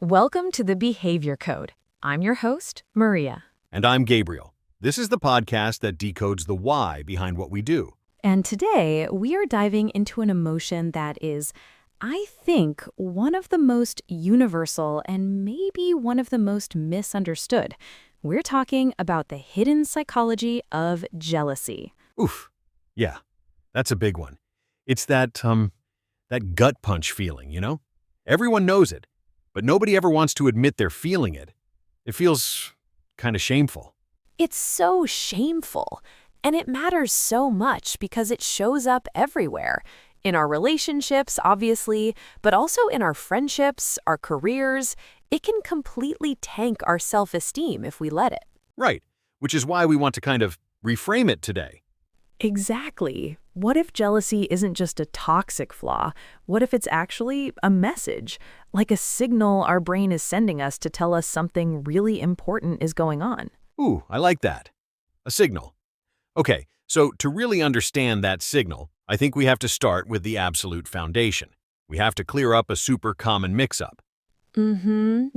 Welcome to the Behavior Code. I'm your host, Maria. And I'm Gabriel. This is the podcast that decodes the why behind what we do. And today, we are diving into an emotion that is, I think, one of the most universal and maybe one of the most misunderstood. We're talking about the hidden psychology of jealousy. Oof. Yeah, that's a big one. It's that gut punch feeling, you know? Everyone knows it, but nobody ever wants to admit they're feeling it. It feels kind of shameful. It's so shameful, and it matters so much because it shows up everywhere. In our relationships, obviously, but also in our friendships, our careers. It can completely tank our self-esteem if we let it. Right, which is why we want to kind of reframe it today. Exactly. What if jealousy isn't just a toxic flaw? What if it's actually a message, like a signal our brain is sending us to tell us something really important is going on? Ooh, I like that. A signal. Okay, so to really understand that signal, I think we have to start with the absolute foundation. We have to clear up a super common mix-up.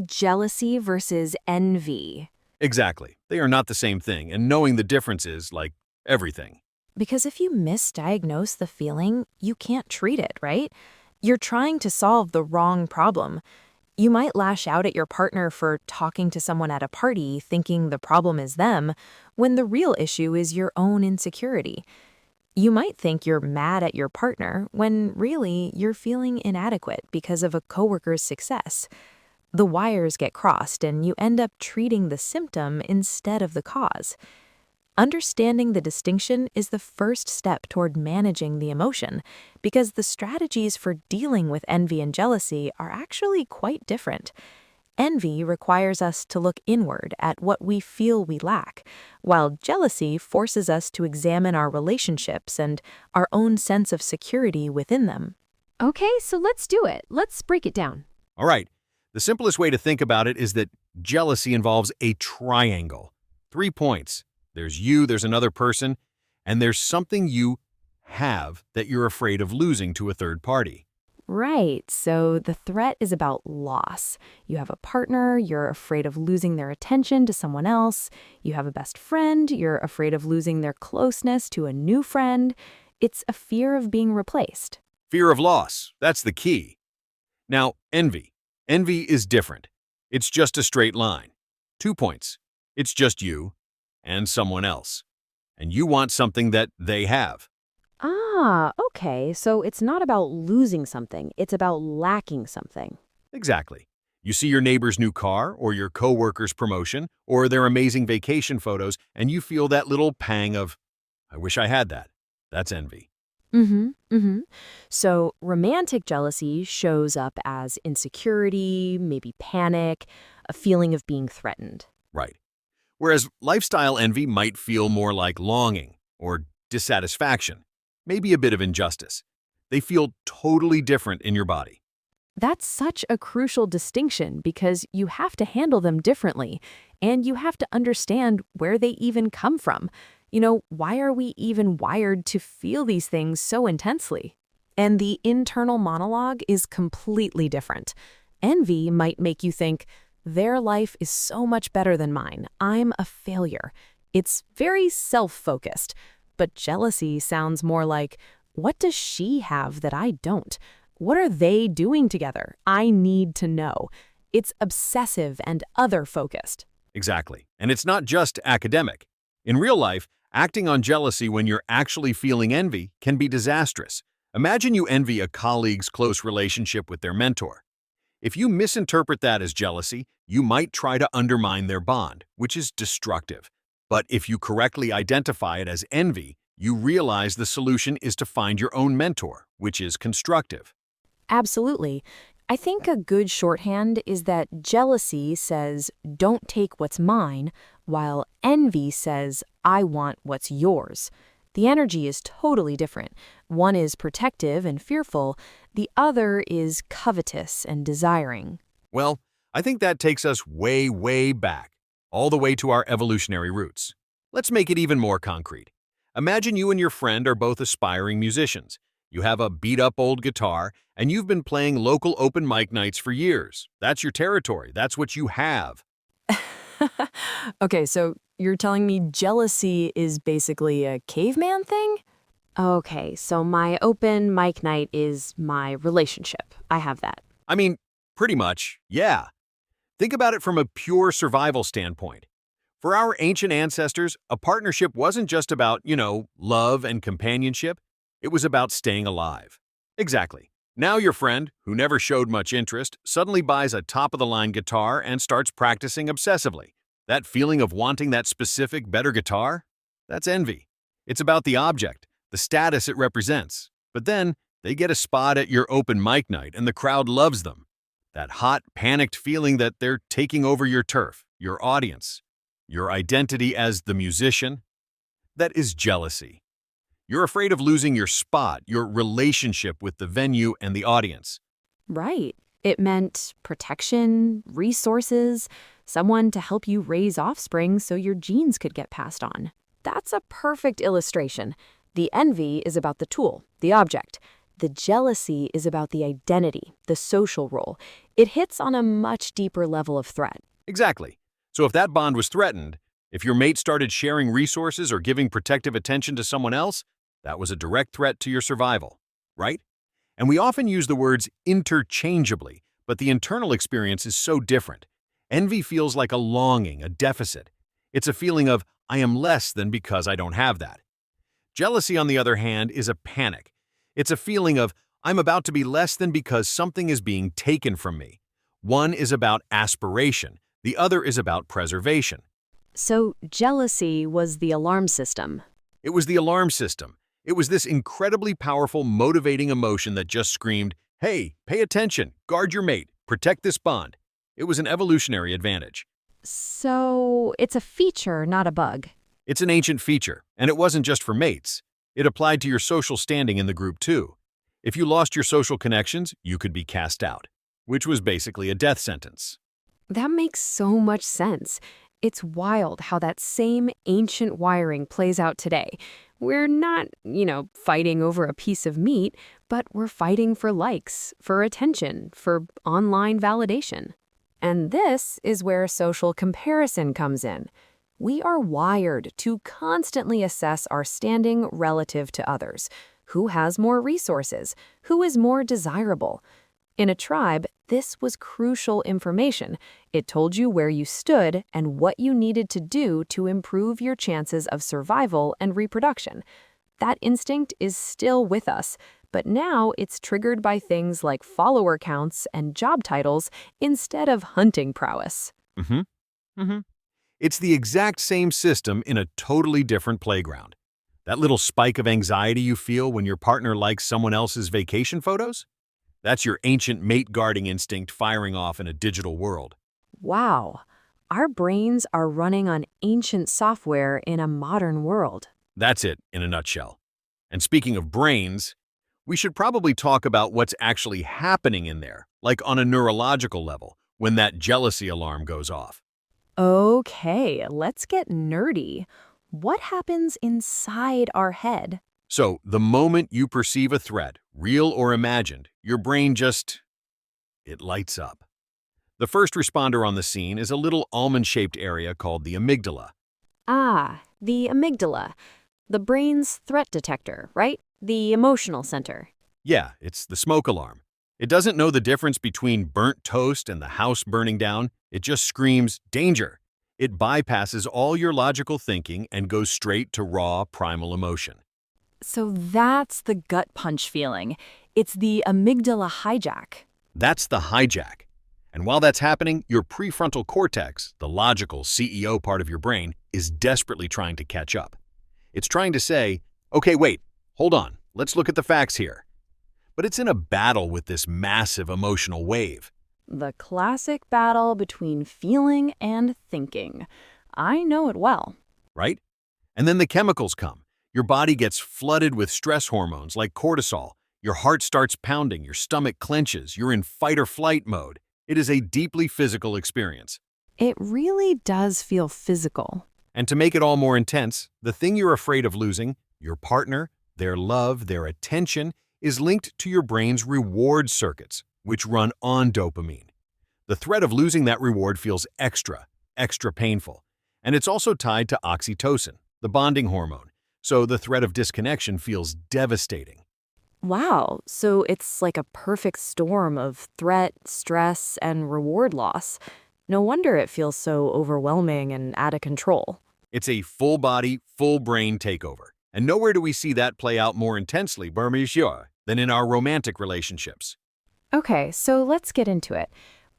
Jealousy versus envy. Exactly. They are not the same thing, and knowing the difference is, like, everything. Because if you misdiagnose the feeling, you can't treat it, right? You're trying to solve the wrong problem. You might lash out at your partner for talking to someone at a party thinking the problem is them, when the real issue is your own insecurity. You might think you're mad at your partner when really you're feeling inadequate because of a coworker's success. The wires get crossed and you end up treating the symptom instead of the cause. Understanding the distinction is the first step toward managing the emotion, because the strategies for dealing with envy and jealousy are actually quite different. Envy requires us to look inward at what we feel we lack, while jealousy forces us to examine our relationships and our own sense of security within them. Okay, so let's do it. Let's break it down. All right, the simplest way to think about it is that jealousy involves a triangle. 3 points. There's you, there's another person, and there's something you have that you're afraid of losing to a third party. Right, so the threat is about loss. You have a partner, you're afraid of losing their attention to someone else. You have a best friend, you're afraid of losing their closeness to a new friend. It's a fear of being replaced. Fear of loss, that's the key. Now, envy. Envy is different. It's just a straight line. 2 points. It's just you and someone else. And you want something that they have. Okay, so it's not about losing something, it's about lacking something. Exactly. You see your neighbor's new car, or your coworker's promotion, or their amazing vacation photos, and you feel that little pang of, I wish I had that. That's envy. So romantic jealousy shows up as insecurity, maybe panic, a feeling of being threatened. Right. Whereas lifestyle envy might feel more like longing or dissatisfaction, maybe a bit of injustice. They feel totally different in your body. That's such a crucial distinction because you have to handle them differently, and you have to understand where they even come from. Why are we even wired to feel these things so intensely? And the internal monologue is completely different. Envy might make you think, their life is so much better than mine. I'm a failure. It's very self-focused. But jealousy sounds more like, what does she have that I don't? What are they doing together? I need to know. It's obsessive and other-focused. Exactly. And it's not just academic. In real life, acting on jealousy when you're actually feeling envy can be disastrous. Imagine you envy a colleague's close relationship with their mentor. If you misinterpret that as jealousy, you might try to undermine their bond, which is destructive. But if you correctly identify it as envy, you realize the solution is to find your own mentor, which is constructive. Absolutely. I think a good shorthand is that jealousy says, don't take what's mine, while envy says, I want what's yours. The energy is totally different. One is protective and fearful. The other is covetous and desiring. Well, I think that takes us way, way back, all the way to our evolutionary roots. Let's make it even more concrete. Imagine you and your friend are both aspiring musicians. You have a beat-up old guitar, and you've been playing local open mic nights for years. That's your territory. That's what you have. Okay, so you're telling me jealousy is basically a caveman thing? Okay, so my open mic night is my relationship. I have that. I mean, pretty much, yeah. Think about it from a pure survival standpoint. For our ancient ancestors, a partnership wasn't just about, love and companionship. It was about staying alive. Exactly. Now your friend, who never showed much interest, suddenly buys a top-of-the-line guitar and starts practicing obsessively. That feeling of wanting that specific, better guitar? That's envy. It's about the object, the status it represents. But then, they get a spot at your open mic night and the crowd loves them. That hot, panicked feeling that they're taking over your turf, your audience, your identity as the musician. That is jealousy. You're afraid of losing your spot, your relationship with the venue and the audience. Right. It meant protection, resources, someone to help you raise offspring so your genes could get passed on. That's a perfect illustration. The envy is about the tool, the object. The jealousy is about the identity, the social role. It hits on a much deeper level of threat. Exactly. So if that bond was threatened, if your mate started sharing resources or giving protective attention to someone else, that was a direct threat to your survival, right? And we often use the words interchangeably, but the internal experience is so different. Envy feels like a longing, a deficit. It's a feeling of, I am less than because I don't have that. Jealousy, on the other hand, is a panic. It's a feeling of, I'm about to be less than because something is being taken from me. One is about aspiration, the other is about preservation. So jealousy was the alarm system. It was the alarm system. It was this incredibly powerful, motivating emotion that just screamed, hey, pay attention, guard your mate, protect this bond. It was an evolutionary advantage. So it's a feature, not a bug. It's an ancient feature, and it wasn't just for mates. It applied to your social standing in the group too. If you lost your social connections, you could be cast out, which was basically a death sentence. That makes so much sense. It's wild how that same ancient wiring plays out today. We're not, fighting over a piece of meat, but we're fighting for likes, for attention, for online validation. And this is where social comparison comes in. We are wired to constantly assess our standing relative to others. Who has more resources? Who is more desirable? In a tribe, this was crucial information. It told you where you stood and what you needed to do to improve your chances of survival and reproduction. That instinct is still with us, but now it's triggered by things like follower counts and job titles instead of hunting prowess. It's the exact same system in a totally different playground. That little spike of anxiety you feel when your partner likes someone else's vacation photos? That's your ancient mate-guarding instinct firing off in a digital world. Wow, our brains are running on ancient software in a modern world. That's it in a nutshell. And speaking of brains, we should probably talk about what's actually happening in there, like on a neurological level, when that jealousy alarm goes off. Okay, let's get nerdy. What happens inside our head? So, the moment you perceive a threat, real or imagined, your brain it lights up. The first responder on the scene is a little almond-shaped area called the amygdala. Ah, the amygdala. The brain's threat detector, right? The emotional center. Yeah, it's the smoke alarm. It doesn't know the difference between burnt toast and the house burning down. It just screams, danger. It bypasses all your logical thinking and goes straight to raw, primal emotion. So that's the gut punch feeling. It's the amygdala hijack. That's the hijack. And while that's happening, your prefrontal cortex, the logical CEO part of your brain, is desperately trying to catch up. It's trying to say, okay, wait, hold on, let's look at the facts here. But it's in a battle with this massive emotional wave. The classic battle between feeling and thinking. I know it well. Right? And then the chemicals come. Your body gets flooded with stress hormones like cortisol. Your heart starts pounding, your stomach clenches, you're in fight or flight mode. It is a deeply physical experience. It really does feel physical. And to make it all more intense, the thing you're afraid of losing, your partner, their love, their attention, is linked to your brain's reward circuits, which run on dopamine. The threat of losing that reward feels extra painful. And it's also tied to oxytocin, the bonding hormone, so the threat of disconnection feels devastating. Wow, so it's like a perfect storm of threat, stress, and reward loss. No wonder it feels so overwhelming and out of control. It's a full body, full brain takeover. And nowhere do we see that play out more intensely, than in our romantic relationships. Okay, so let's get into it.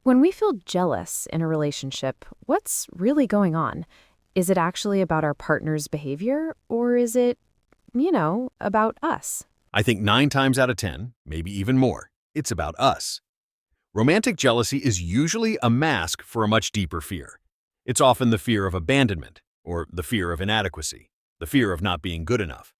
When we feel jealous in a relationship, what's really going on? Is it actually about our partner's behavior, or is it, about us? I think 9 times out of 10, maybe even more, it's about us. Romantic jealousy is usually a mask for a much deeper fear. It's often the fear of abandonment, or the fear of inadequacy, the fear of not being good enough.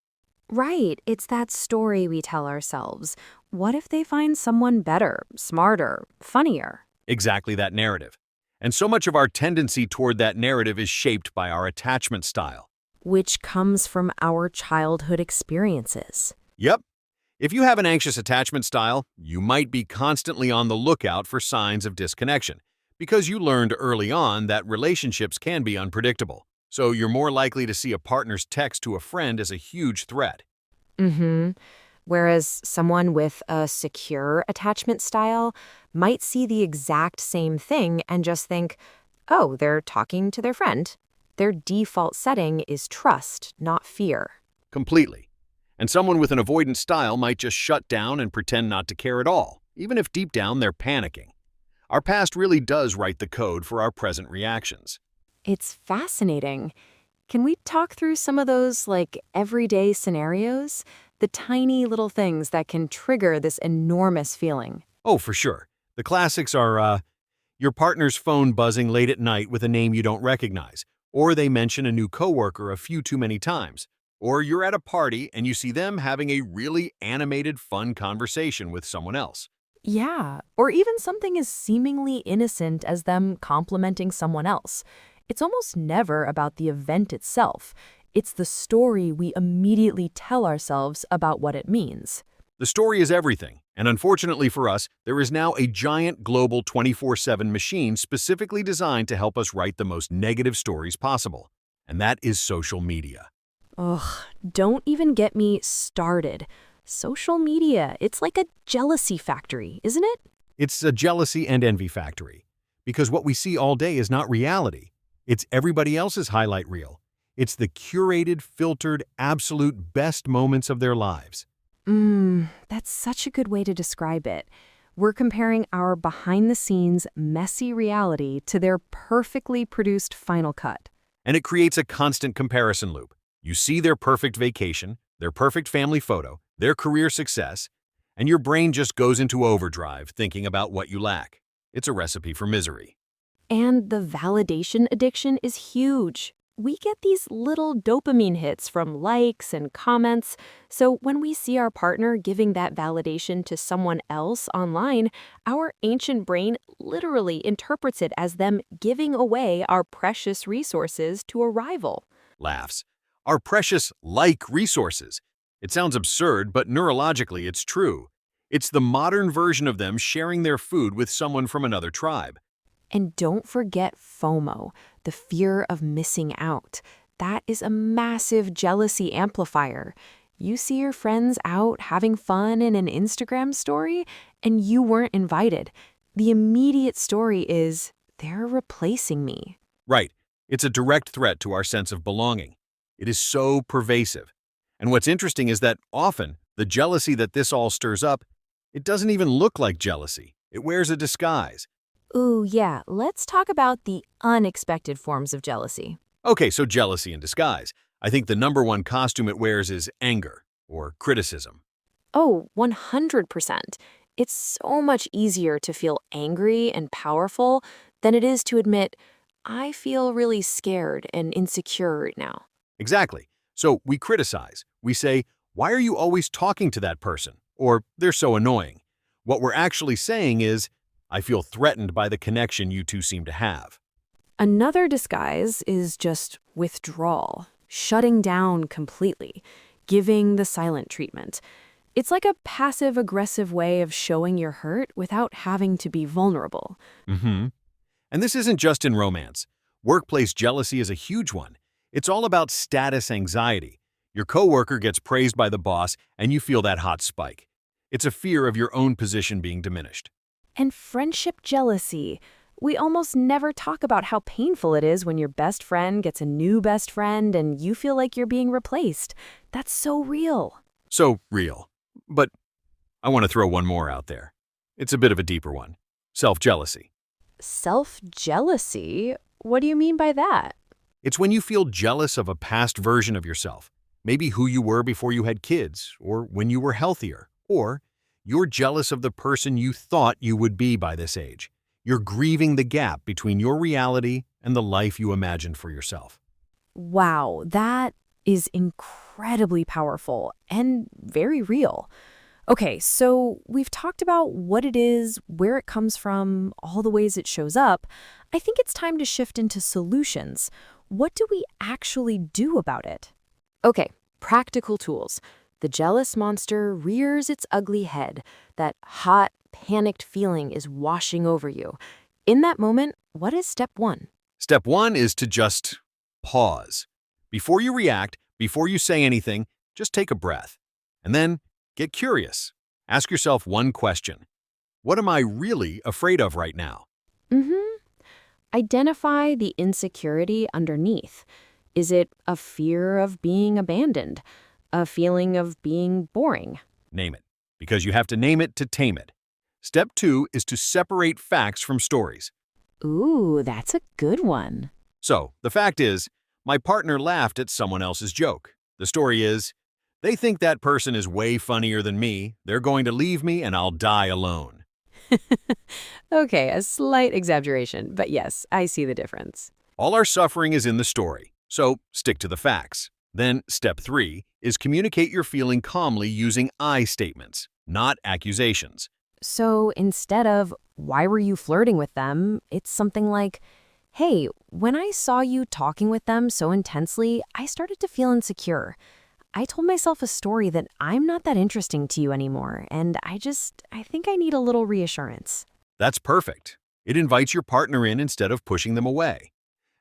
Right, it's that story we tell ourselves. What if they find someone better, smarter, funnier? Exactly that narrative. And so much of our tendency toward that narrative is shaped by our attachment style. Which comes from our childhood experiences. Yep. If you have an anxious attachment style, you might be constantly on the lookout for signs of disconnection, because you learned early on that relationships can be unpredictable. So you're more likely to see a partner's text to a friend as a huge threat. Mm-hmm. Whereas someone with a secure attachment style might see the exact same thing and just think, oh, they're talking to their friend. Their default setting is trust, not fear. Completely. And someone with an avoidant style might just shut down and pretend not to care at all, even if deep down they're panicking. Our past really does write the code for our present reactions. It's fascinating. Can we talk through some of those, everyday scenarios? The tiny little things that can trigger this enormous feeling. Oh, for sure. The classics are your partner's phone buzzing late at night with a name you don't recognize, or they mention a new coworker a few too many times, or you're at a party and you see them having a really animated, fun conversation with someone else. Yeah, or even something as seemingly innocent as them complimenting someone else. It's almost never about the event itself. It's the story we immediately tell ourselves about what it means. The story is everything, and unfortunately for us, there is now a giant global 24/7 machine specifically designed to help us write the most negative stories possible, and that is social media. Ugh, don't even get me started. Social media, it's like a jealousy factory, isn't it? It's a jealousy and envy factory, because what we see all day is not reality. It's everybody else's highlight reel. It's the curated, filtered, absolute best moments of their lives. That's such a good way to describe it. We're comparing our behind-the-scenes, messy reality to their perfectly produced final cut. And it creates a constant comparison loop. You see their perfect vacation, their perfect family photo, their career success, and your brain just goes into overdrive thinking about what you lack. It's a recipe for misery. And the validation addiction is huge. We get these little dopamine hits from likes and comments, so when we see our partner giving that validation to someone else online, our ancient brain literally interprets it as them giving away our precious resources to a rival. Laughs. Our precious resources. It sounds absurd, but neurologically it's true. It's the modern version of them sharing their food with someone from another tribe. And don't forget FOMO, the fear of missing out. That is a massive jealousy amplifier. You see your friends out having fun in an Instagram story, and you weren't invited. The immediate story is, they're replacing me. Right. It's a direct threat to our sense of belonging. It is so pervasive. And what's interesting is that often, the jealousy that this all stirs up, it doesn't even look like jealousy. It wears a disguise. Ooh, yeah, let's talk about the unexpected forms of jealousy. Okay, so jealousy in disguise. I think the number one costume it wears is anger or criticism. Oh, 100%. It's so much easier to feel angry and powerful than it is to admit, I feel really scared and insecure right now. Exactly. So we criticize. We say, why are you always talking to that person? Or they're so annoying. What we're actually saying is, I feel threatened by the connection you two seem to have. Another disguise is just withdrawal, shutting down completely, giving the silent treatment. It's like a passive-aggressive way of showing you're hurt without having to be vulnerable. Mm-hmm. And this isn't just in romance. Workplace jealousy is a huge one. It's all about status anxiety. Your coworker gets praised by the boss, and you feel that hot spike. It's a fear of your own position being diminished. And friendship jealousy. We almost never talk about how painful it is when your best friend gets a new best friend and you feel like you're being replaced. That's so real. So real. But I want to throw one more out there. It's a bit of a deeper one. Self-jealousy. Self-jealousy? What do you mean by that? It's when you feel jealous of a past version of yourself. Maybe who you were before you had kids, or when you were healthier, or you're jealous of the person you thought you would be by this age. You're grieving the gap between your reality and the life you imagined for yourself. Wow, that is incredibly powerful and very real. Okay, so we've talked about what it is, where it comes from, all the ways it shows up. I think it's time to shift into solutions. What do we actually do about it? Okay, practical tools. The jealous monster rears its ugly head. That hot, panicked feeling is washing over you. In that moment, what is step one? Step one is to just pause. Before you react, before you say anything, just take a breath. And then get curious. Ask yourself one question. What am I really afraid of right now? Identify the insecurity underneath. Is it a fear of being abandoned? A feeling of being boring? Name it, because you have to name it to tame it. Step two is to separate facts from stories. Ooh, that's a good one. So, the fact is, my partner laughed at someone else's joke. The story is, they think that person is way funnier than me, they're going to leave me, and I'll die alone. Okay, a slight exaggeration, but yes, I see the difference. All our suffering is in the story, so stick to the facts. Then, step three is communicate your feeling calmly using I statements, not accusations. So instead of, why were you flirting with them? It's something like, hey, when I saw you talking with them so intensely, I started to feel insecure. I told myself a story that I'm not that interesting to you anymore, and I think I need a little reassurance. That's perfect. It invites your partner in instead of pushing them away.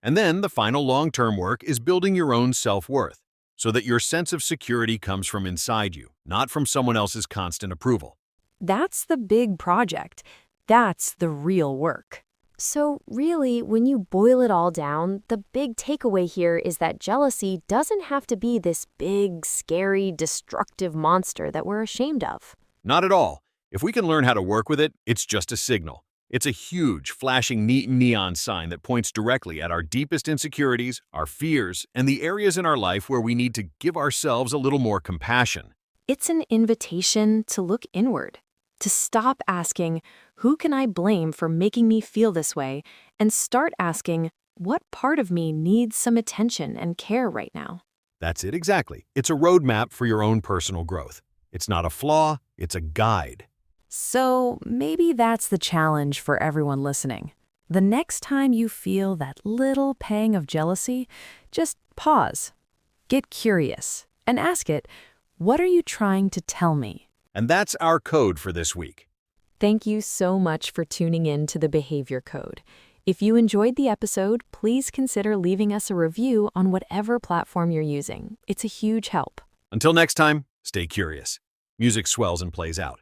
And then the final long-term work is building your own self-worth, so that your sense of security comes from inside you, not from someone else's constant approval. That's the big project. That's the real work. So really, when you boil it all down, the big takeaway here is that jealousy doesn't have to be this big, scary, destructive monster that we're ashamed of. Not at all. If we can learn how to work with it, it's just a signal. It's a huge, flashing neon sign that points directly at our deepest insecurities, our fears, and the areas in our life where we need to give ourselves a little more compassion. It's an invitation to look inward, to stop asking, who can I blame for making me feel this way, and start asking, what part of me needs some attention and care right now? That's it exactly. It's a roadmap for your own personal growth. It's not a flaw, it's a guide. So maybe that's the challenge for everyone listening. The next time you feel that little pang of jealousy, just pause, get curious, and ask it, what are you trying to tell me? And that's our code for this week. Thank you so much for tuning in to the Behavior Code. If you enjoyed the episode, please consider leaving us a review on whatever platform you're using. It's a huge help. Until next time, stay curious. Music swells and plays out.